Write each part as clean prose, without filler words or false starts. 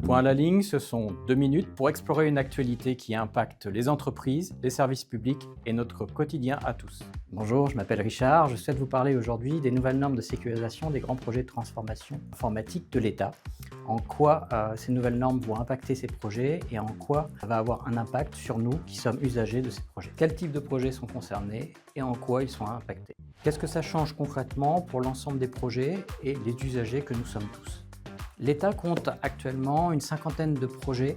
Point à la ligne, ce sont 2 minutes pour explorer une actualité qui impacte les entreprises, les services publics et notre quotidien à tous. Bonjour, je m'appelle Richard. Je souhaite vous parler aujourd'hui des nouvelles normes de sécurisation des grands projets de transformation informatique de l'État. En quoi ces nouvelles normes vont impacter ces projets et en quoi ça va avoir un impact sur nous qui sommes usagers de ces projets. Quels types de projets sont concernés et en quoi ils sont impactés. Qu'est-ce que ça change concrètement pour l'ensemble des projets et les usagers que nous sommes tous. L'État compte actuellement une cinquantaine de projets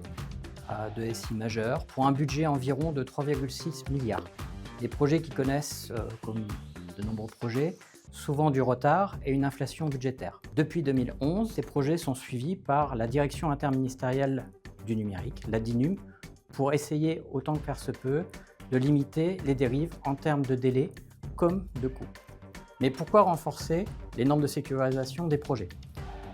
de SI majeurs pour un budget environ de 3,6 milliards. Des projets qui connaissent, comme de nombreux projets, souvent du retard et une inflation budgétaire. Depuis 2011, ces projets sont suivis par la Direction interministérielle du numérique, la DINUM, pour essayer, autant que faire se peut, de limiter les dérives en termes de délai comme de coûts. Mais pourquoi renforcer les normes de sécurisation des projets ?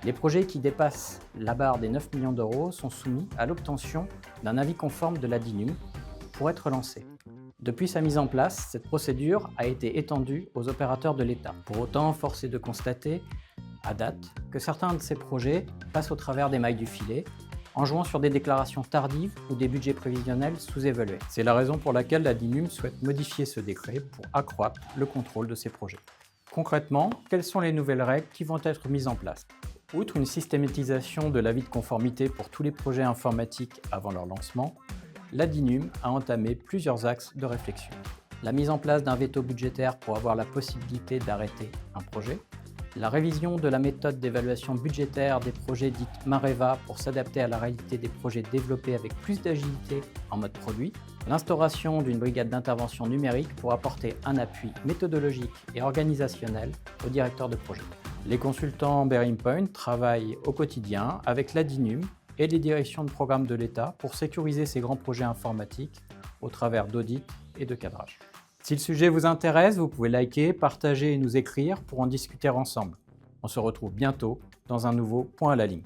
Les projets qui dépassent la barre des 9 millions d'euros sont soumis à l'obtention d'un avis conforme de la DINUM pour être lancés. Depuis sa mise en place, cette procédure a été étendue aux opérateurs de l'État. Pour autant, force est de constater, à date, que certains de ces projets passent au travers des mailles du filet, en jouant sur des déclarations tardives ou des budgets prévisionnels sous-évalués. C'est la raison pour laquelle la DINUM souhaite modifier ce décret pour accroître le contrôle de ces projets. Concrètement, quelles sont les nouvelles règles qui vont être mises en place ? Outre une systématisation de l'avis de conformité pour tous les projets informatiques avant leur lancement, la DINUM a entamé plusieurs axes de réflexion. La mise en place d'un veto budgétaire pour avoir la possibilité d'arrêter un projet, la révision de la méthode d'évaluation budgétaire des projets dites Mareva pour s'adapter à la réalité des projets développés avec plus d'agilité en mode produit, l'instauration d'une brigade d'intervention numérique pour apporter un appui méthodologique et organisationnel aux directeurs de projet. Les consultants Bearing Point travaillent au quotidien avec la DINUM et les directions de programme de l'État pour sécuriser ces grands projets informatiques au travers d'audits et de cadrage. Si le sujet vous intéresse, vous pouvez liker, partager et nous écrire pour en discuter ensemble. On se retrouve bientôt dans un nouveau Point à la ligne.